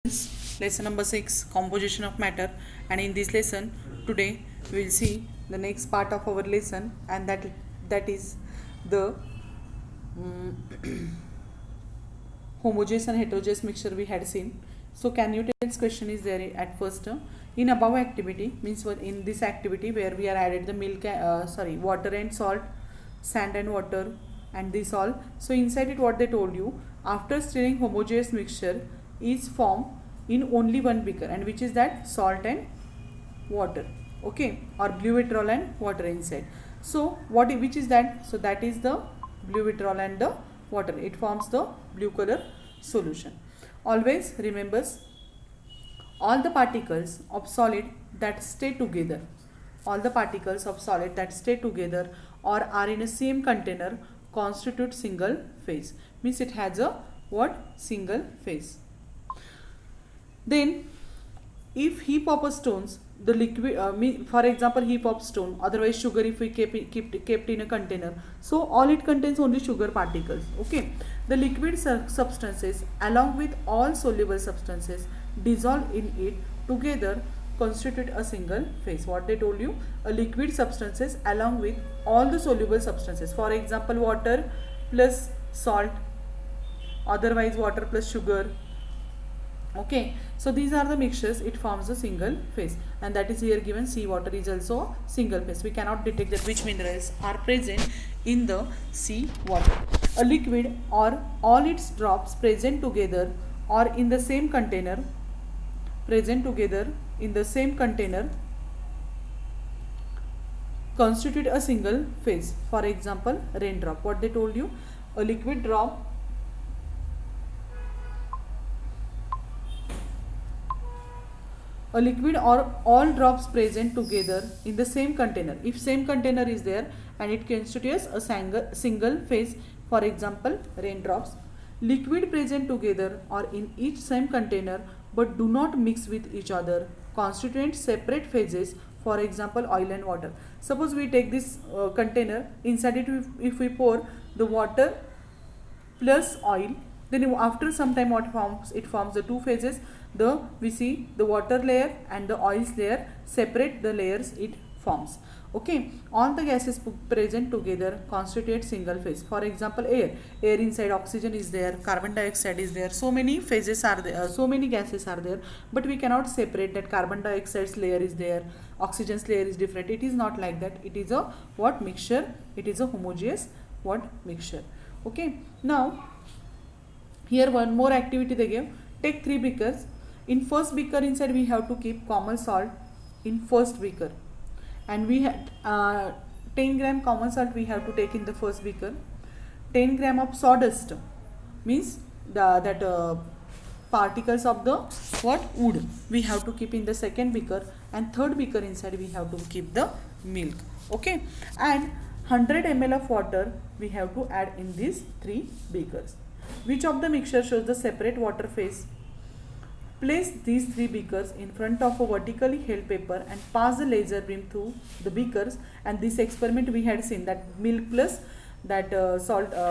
Lesson number 6, composition of matter. And in this lesson today we will see the next part of our lesson, and that is the homogeneous and heterogeneous mixture we had seen. So can you tell this question is there at first? In above activity means in this activity where we are added the water and salt, sand and water, and this all. So inside it what they told you, after stirring homogeneous mixture is formed in only one beaker, and which is that salt and water, okay, or blue vitriol and water inside. So which is that? So that is the blue vitriol and the water. It forms the blue color solution. Always remembers all the particles of solid that stay together, or are in a same container constitute single phase. Means it has a what? Single phase. Then if heap of stones, the liquid, for example heap of stone, otherwise sugar, if we kept in a container, so all it contains only sugar particles, okay. The liquid substances along with all soluble substances dissolve in it together constitute a single phase. What they told you, a liquid substances along with all the soluble substances, for example water plus salt, otherwise water plus sugar, okay. So these are the mixtures, it forms a single phase, and that is here given. sea water is also single phase. We cannot detect that which minerals are present in the sea water. A liquid or all its drops present together or in the same container constitute a single phase. For example raindrop. What they told you, a liquid drop a liquid or all drops present together in the same container. If same container is there, and it constitutes a single phase, for example raindrops. Liquid present together or in each same container but do not mix with each other constitute separate phases, for example oil and water. Suppose we take this container, inside it if we pour the water plus oil, then after some time what forms? It forms the two phases. We see the water layer and the oils layer, separate the layers it forms, okay. All the gases present together constitute single phase. For example air inside, oxygen is there, carbon dioxide is there, so many phases are there, so many gases are there, but we cannot separate that carbon dioxide's layer is there, oxygen's layer is different. It is not like that. It is a what? Mixture. It is a homogeneous what? Mixture, okay. Now here one more activity they gave. Take 3 beakers. In first beaker inside we have to keep common salt in first beaker, and we had 10 gram common salt we have to take in the first beaker. 10 gram of sawdust means particles of the what? Wood we have to keep in the second beaker, and third beaker inside we have to keep the milk, okay. And 100 ml of water we have to add in these 3 beakers. Which of the mixture shows the separate water phase? Place these 3 beakers in front of a vertically held paper and pass the laser beam through the beakers. And this experiment we had seen, that milk plus that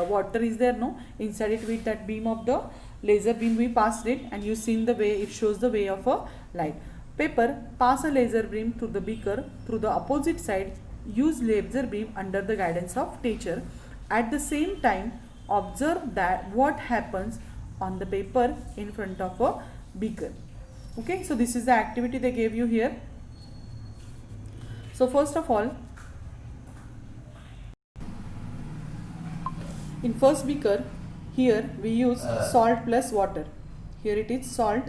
water is there, no, inside it with that beam of the laser beam we passed it, and you seen the way it shows the way of a light. Paper, pass a laser beam through the beaker through the opposite side. Use laser beam under the guidance of teacher. At the same time observe that what happens on the paper in front of a beaker, okay. So this is the activity they gave you here. So first of all, in first beaker here we use salt plus water. Here it is salt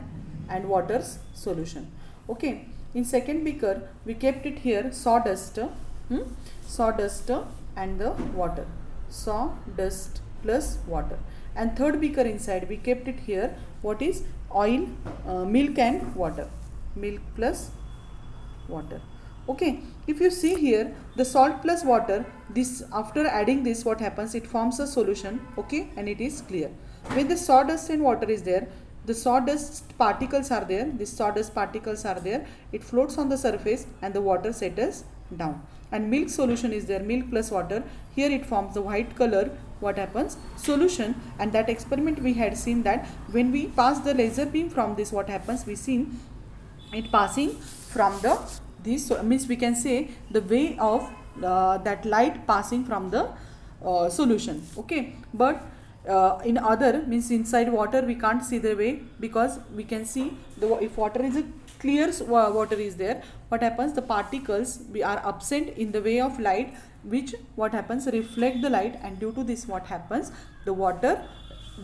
and water's solution, okay. In second beaker we kept it here sawdust and the water, sawdust plus water. And third beaker inside we kept it here, what is? Oil, milk and water, milk plus water, okay. If you see here the salt plus water, this after adding this what happens? It forms a solution, okay, and it is clear. When the sawdust and water is there, the sawdust particles are there, it floats on the surface and the water settles down. And milk solution is there, milk plus water, here it forms the white color what happens, solution. And that experiment we had seen that when we pass the laser beam from this, what happens, we seen it passing from the this, so means we can say the way of that light passing from the solution. Okay, but in other, means inside water, we can't see the way, because we can see the, if water is a clear water is there, what happens, the particles are absent in the way of light, which what happens, reflect the light, and due to this what happens, the water,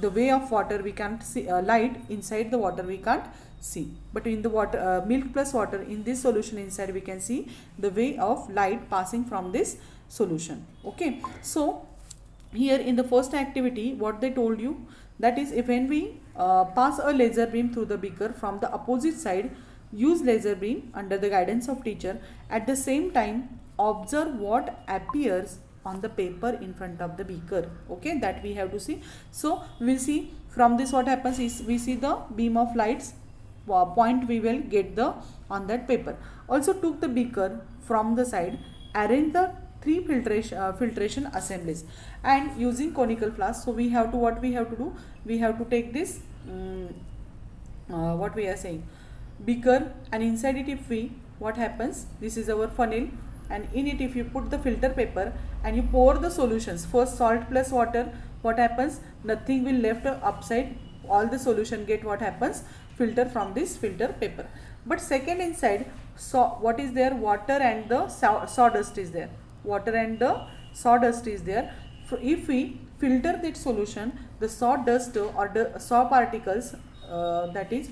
the way of water we can't see, light inside the water we can't see. But in the water, milk plus water, in this solution inside, we can see the way of light passing from this solution. Okay, so here in the first activity, what they told you, that is, if when we pass a laser beam through the beaker from the opposite side, use laser beam under the guidance of teacher. At the same time, observe what appears on the paper in front of the beaker. Okay, that we have to see. So we will see from this what happens is, we see the beam of lights point we will get the on that paper. Also took the beaker from the side, arrange the three filtration assemblies, and using conical flask. So we have to, what we have to do, we have to take this what we are saying, beaker, and inside it, if we, what happens, this is our funnel, and in it if you put the filter paper and you pour the solutions, first salt plus water, what happens, nothing will left upside, all the solution get, what happens, filter from this filter paper. But second inside, so what is there, water and the sawdust is there, water and the sawdust is there. So if we filter that solution, the sawdust or the saw particles, that is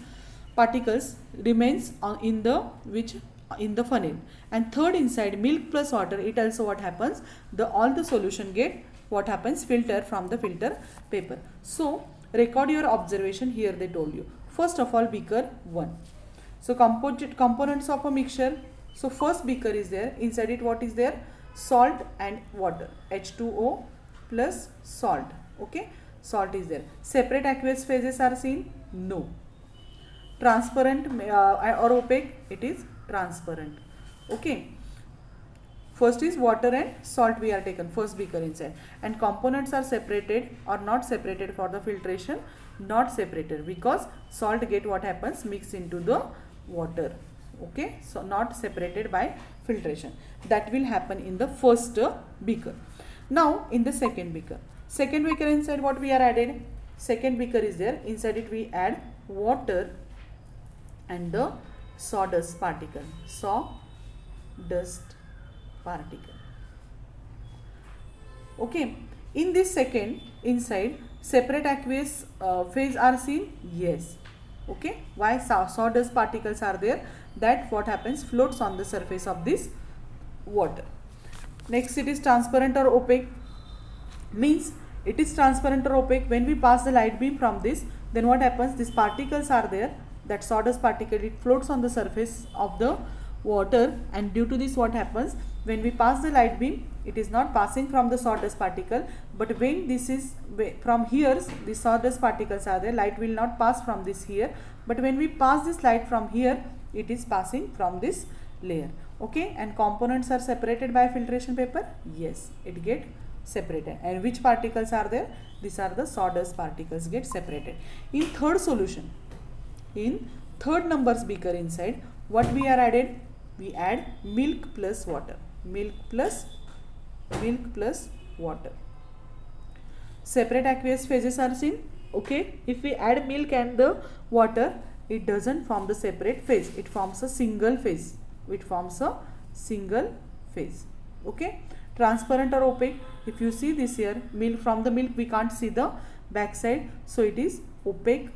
particles remains in the which, in the funnel. And third inside, milk plus water, it also what happens, the all the solution get, what happens, filter from the filter paper. So record your observation here, they told you. First of all, beaker 1. So components of a mixture. So first beaker is there, inside it what is there, salt and water, H2O plus salt. Okay, salt is there. Separate aqueous phases are seen? No. Transparent or opaque? It is transparent. Okay, first is water and salt we are taken, first beaker inside, and components are separated or not separated for the filtration, not separated, because salt get, what happens, mixed into the water. Okay, so not separated by filtration. That will happen in the first beaker. Now in the second beaker inside, what we are added, second beaker is there, inside it we add water and the sawdust particle, Okay, in this second inside, separate aqueous phase are seen? Yes. Okay, why? Sawdust particles are there, that what happens, floats on the surface of this water. Next, it is transparent or opaque, means it is transparent or opaque. When we pass the light beam from this, then what happens, these particles are there, that sawdust particle, it floats on the surface of the water, and due to this what happens, when we pass the light beam, it is not passing from the sawdust particle, but when this is from here, the sawdust particles are there, light will not pass from this here, but when we pass this light from here, it is passing from this layer. Okay, and components are separated by filtration paper? Yes, it get separated. And which particles are there? These are the sawdust particles get separated. In third solution, in third numbers beaker inside, what we are added, we add milk plus water, milk plus water. Separate aqueous phases are seen. Okay, if we add milk and the water, it doesn't form the separate phase, it forms a single phase, Okay, transparent or opaque, if you see this here, milk, from the milk we can't see the back side, so it is opaque.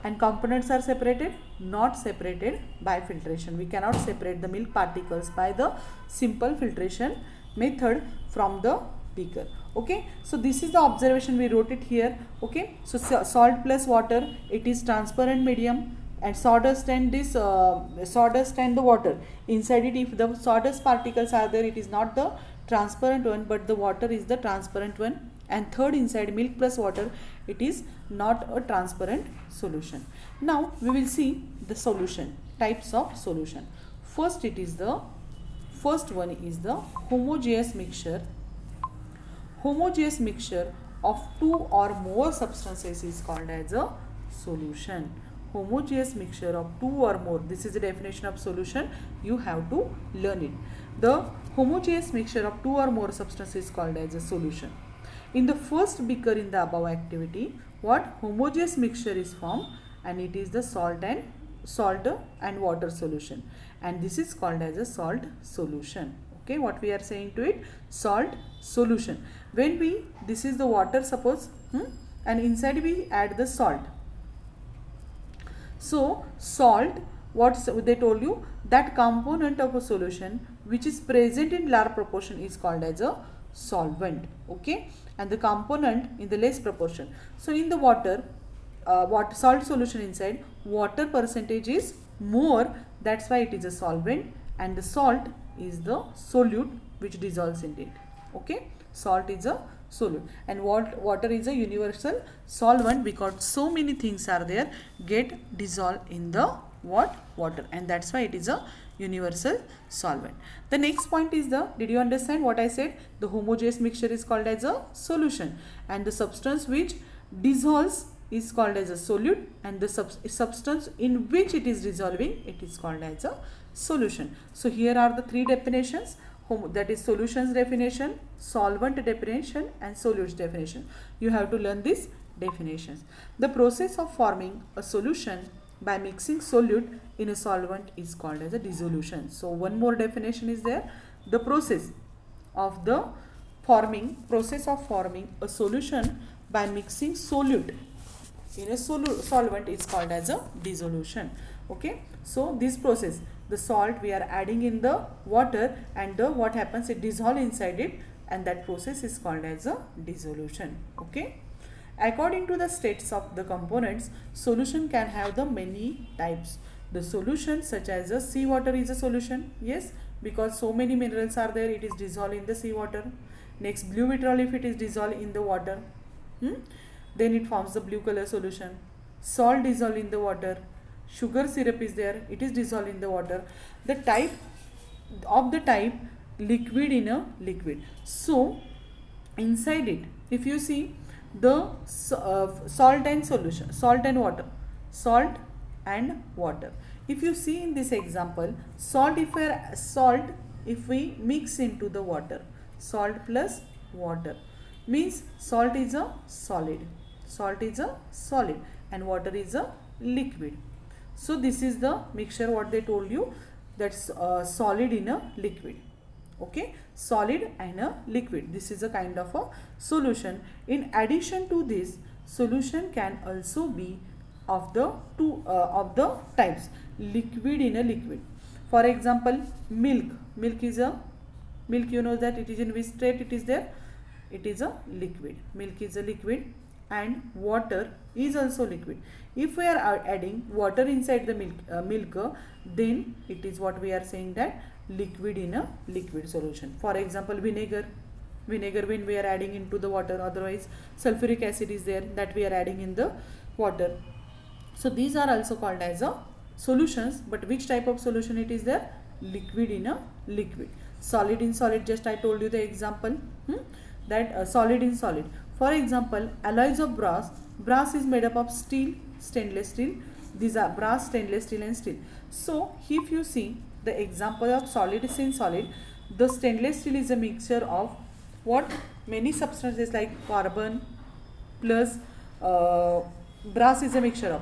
And components are separated? Not separated by filtration. We cannot separate the milk particles by the simple filtration method from the beaker. Okay, so this is the observation, we wrote it here. Okay, so salt plus water, it is transparent medium, and sawdust and this sawdust and the water inside it, if the sawdust particles are there, it is not the transparent one, but the water is the transparent one. And third inside, milk plus water, it is not a transparent solution. Now we will see the solution, types of solution. First, it is the first one is the homogeneous mixture. Homogeneous mixture of two or more substances is called as a solution. Homogeneous mixture of two or more, this is the definition of solution, you have to learn it. The homogeneous mixture of two or more substances is called as a solution. In the first beaker in the above activity, what homogeneous mixture is formed, and it is the salt and water solution, and this is called as a salt solution. Okay, what we are saying to it, salt solution. When we, this is the water suppose, and inside we add the salt. So salt, what they told you, that component of a solution which is present in large proportion is called as a solvent. Okay, and the component in the less proportion. So in the water, salt solution inside, water percentage is more, that's why it is a solvent, and the salt is the solute which dissolves in it. Okay, salt is a solute, and water is a universal solvent, because so many things are there get dissolved in the water, and that's why it is a universal solvent. The next point is the, did you understand what I said? The homogeneous mixture is called as a solution, and the substance which dissolves is called as a solute, and the substance in which it is dissolving, it is called as a solution. So here are the three definitions, that is solutions definition, solvent definition, and solutes definition. You have to learn these definitions. The process of forming a solution by mixing solute in a solvent is called as a dissolution. So one more definition is there, the process of forming a solution by mixing solute in a solvent is called as a dissolution. Okay, so this process, the salt we are adding in the water, and what happens, it dissolves inside it, and that process is called as a dissolution. Okay, according to the states of the components, solution can have the many types. The solution such as a seawater is a solution, yes, because so many minerals are there, it is dissolved in the seawater. Next, blue vitriol, if it is dissolved in the water, then it forms the blue color solution. Salt dissolved in the water. Sugar syrup is there, it is dissolved in the water. The type liquid in a liquid. So inside it, if you see the salt and water. If you see in this example, salt if we mix into the water, salt plus water means salt is a solid, and water is a liquid. So this is the mixture what they told you, that's solid in a liquid. Okay, solid and a liquid, this is a kind of a solution. In addition to this, solution can also be of the types, liquid in a liquid. For example, milk you know that it is in which state it is there, it is a liquid. Milk is a liquid, and water is also liquid. If we are adding water inside the milk, then it is what we are saying, that liquid in a liquid solution. For example, vinegar when we are adding into the water, otherwise sulfuric acid is there, that we are adding in the water. So these are also called as a solutions, but which type of solution it is there? Liquid in a liquid. Solid in solid, just I told you the example, that solid in solid. For example, alloys of brass is made up of steel, stainless steel. These are brass, stainless steel and steel. So if you see the example of solid in solid, the stainless steel is a mixture of what? Many substances like carbon plus brass is a mixture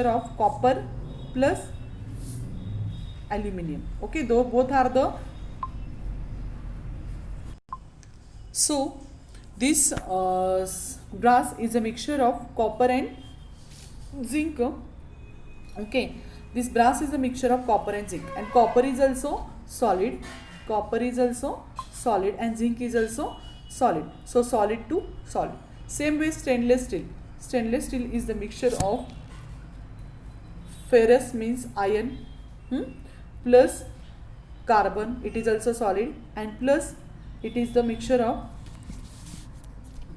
of copper plus aluminium. Okay, though both are the, so this brass is a mixture of copper and zinc. Okay, this brass is a mixture of copper and zinc, and copper is also solid, and zinc is also solid. So solid to solid. Same way stainless steel is the mixture of ferrous means iron, plus carbon, it is also solid, and plus it is the mixture of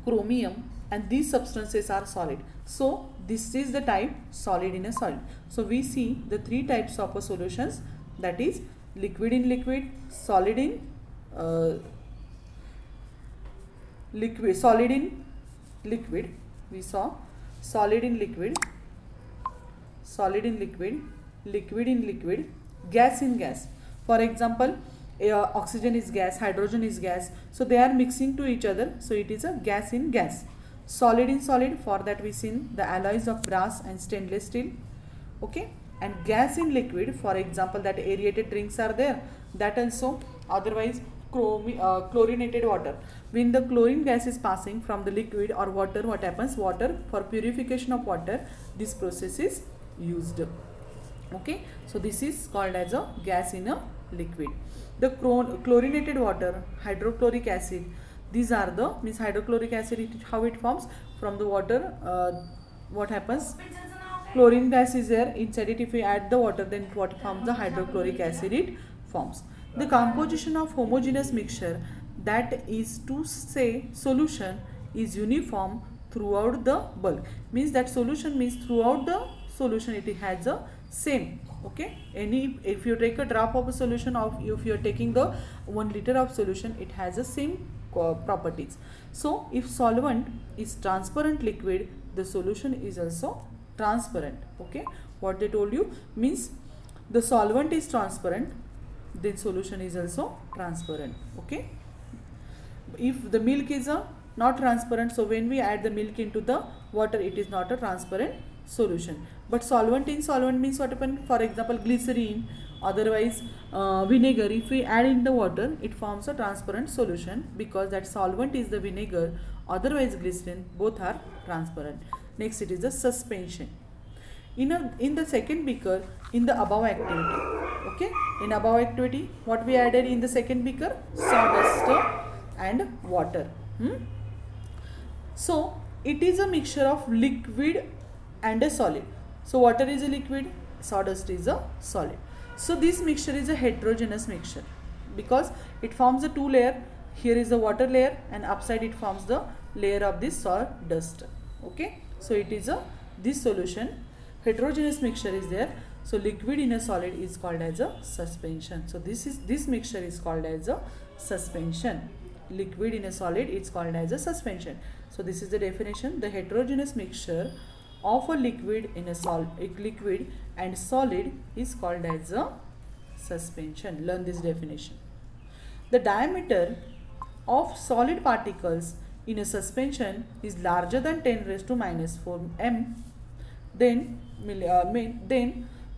chromium, and these substances are solid. So this is the type solid in a solid. So we see the three types of solutions, that is liquid in liquid, solid in liquid, solid in liquid. We saw solid in liquid, solid in liquid, liquid in liquid, gas in gas. For example, oxygen is gas, hydrogen is gas, so they are mixing to each other, so it is a gas in gas. Solid in solid, for that we seen the alloys of brass and stainless steel. Okay, and gas in liquid, for example, that aerated drinks are there, that also. Otherwise chlorinated water, when the chlorine gas is passing from the liquid or water, what happens? Water, for purification of water, this process is used. Okay, so this is called as a gas in a liquid. The chlorinated water, hydrochloric acid, these are the, means hydrochloric acid, how it forms from the water. What happens? Chlorine gas is there inside it. If we add the water, then what forms? The hydrochloric acid it forms. The composition of homogeneous mixture, that is to say solution, is uniform throughout the bulk. Means that solution means throughout the solution it has a same. Okay, if you take a drop of a solution, of if you are taking the 1 liter of solution, it has the same properties. So if solvent is transparent liquid, the solution is also transparent. Okay, what they told you means the solvent is transparent, then solution is also transparent. Okay, if the milk is not transparent, so when we add the milk into the water, it is not a transparent solution. But solvent in solvent means what happen? For example, glycerine, otherwise vinegar, if we add in the water, it forms a transparent solution, because that solvent is the vinegar, otherwise glycerin, both are transparent. Next, it is the suspension. In the second beaker, in the above activity. Okay, in above activity, what we added in the second beaker? Sawdust and water. So it is a mixture of liquid and a solid. So water is a liquid, sawdust is a solid. So this mixture is a heterogeneous mixture, because it forms a two layer. Here is the water layer, and upside it forms the layer of this sawdust. Okay, so it is a, this solution, heterogeneous mixture is there. So liquid in a solid is called as a suspension. So this mixture is called as a suspension. Liquid in a solid is called as a suspension. So this is the definition. The heterogeneous mixture of a liquid in a liquid and solid is called as a suspension. Learn this definition. The diameter of solid particles in a suspension is larger than 10 raised to minus 4 m, then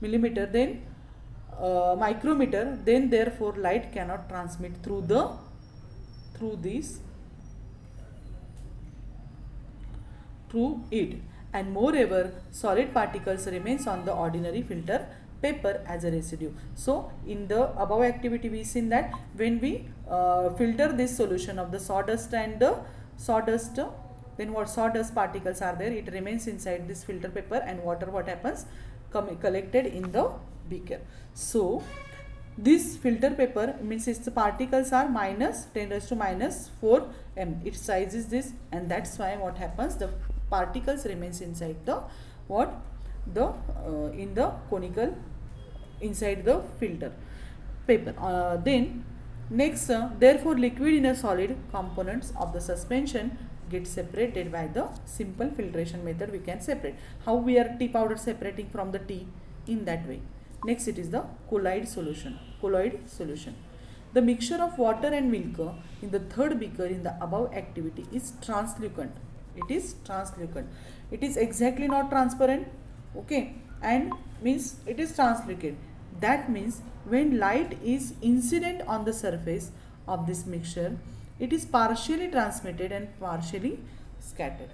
millimeter, then micrometer, then therefore light cannot transmit through it, and moreover solid particles remains on the ordinary filter paper as a residue. So in the above activity we seen that when we filter this solution of the sawdust and the sawdust, then what sawdust particles are there, it remains inside this filter paper, and water, what happens, collected in the beaker. So this filter paper means its particles are minus 10 raised to minus 4 m. Its size is this, and that's why what happens, the particles remains inside the in the conical, inside the filter paper. Then next, therefore liquid in a solid components of the suspension get separated by the simple filtration method. We can separate. How we are tea powder separating from the tea? In that way. Next, it is the colloid solution. Colloid solution. The mixture of water and milk in the third beaker in the above activity is translucent. It is translucent. It is exactly not transparent. Okay, and means it is translucent. That means when light is incident on the surface of this mixture, it is partially transmitted and partially scattered.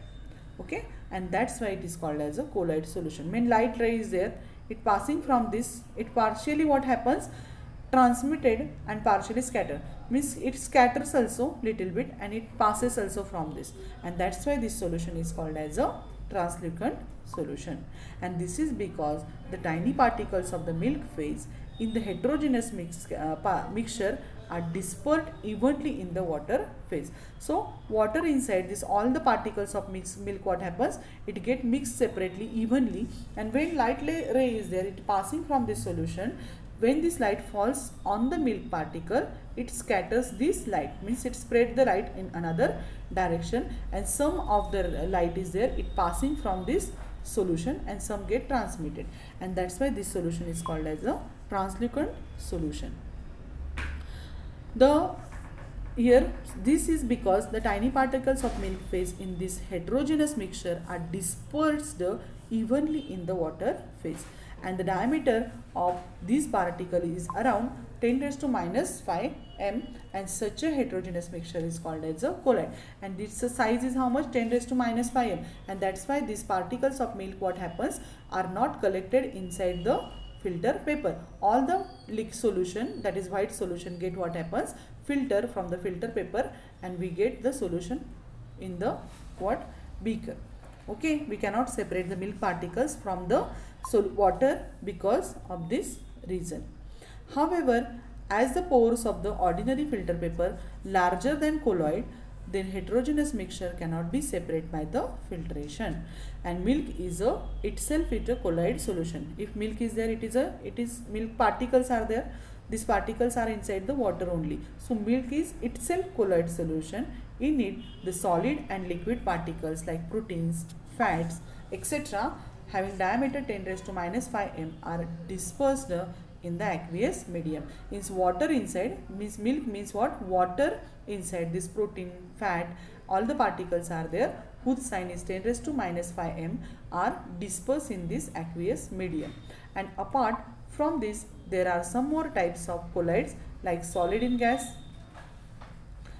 Okay, and that's why it is called as a colloid solution. When light ray is there, it passing from this, it partially, what happens, transmitted and partially scattered. Means it scatters also little bit and it passes also from this, and that's why this solution is called as a translucent solution. And this is because the tiny particles of the milk phase in the heterogeneous mixture are dispersed evenly in the water phase. So water inside this, all the particles of milk, what happens, it get mixed separately evenly, and when light ray is there, it passing from this solution, when this light falls on the milk particle, it scatters this light, means it spread the light in another direction, and some of the light is there, it passing from this solution and some get transmitted, and that's why this solution is called as a translucent solution. This is because the tiny particles of milk phase in this heterogeneous mixture are dispersed evenly in the water phase, and the diameter of this particle is around 10 raised to minus 5 m, and such a heterogeneous mixture is called as a colloid, and its size is how much? 10 raised to minus 5 m, and that's why these particles of milk, what happens, are not collected inside the filter paper. All the liquid solution, that is white solution, get what happens, filter from the filter paper, and we get the solution in the what, beaker. Okay, we cannot separate the milk particles from the water because of this reason. However, as the pores of the ordinary filter paper larger than colloid, then heterogeneous mixture cannot be separated by the filtration, and milk is itself a colloid solution. If milk is there, it is milk particles are there, these particles are inside the water only, so milk is itself colloid solution. In it, the solid and liquid particles like proteins, fats, etc. having diameter 10 raised to minus 5 m are dispersed in the aqueous medium. Means water inside, means milk means what? Water inside, this protein, fat, all the particles are there whose sign is 10 raised to minus 5 m are dispersed in this aqueous medium. And apart from this, there are some more types of colloids like solid in gas,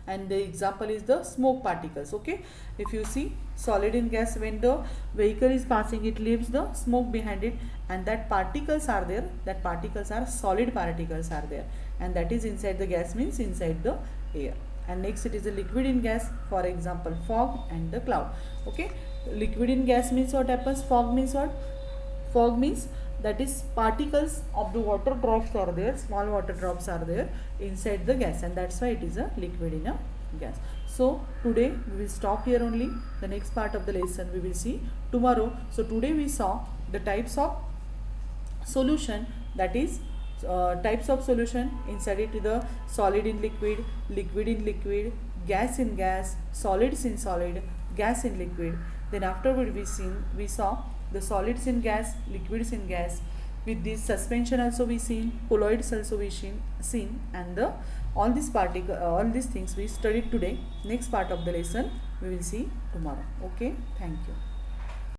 and the example is the smoke particles. Okay, if you see solid in gas, when the vehicle is passing, it leaves the smoke behind it, and that particles are there, that particles are solid particles are there, and that is inside the gas, means inside the air. And next it is a liquid in gas, for example fog and the cloud. Okay, liquid in gas means what happens, fog means what, fog means that is particles of the water drops are there, small water drops are there inside the gas, and that's why it is a liquid in a gas. So today we will stop here only. The next part of the lesson we will see tomorrow. So today we saw the types of solution, that is types of solution. Inside it, the solid in liquid, liquid in liquid, gas in gas, solids in solid, gas in liquid. Then afterward we saw the solids in gas, liquids in gas. With this suspension also we seen, colloids also we seen, and the all these things we studied today. Next part of the lesson we will see tomorrow. Okay, thank you.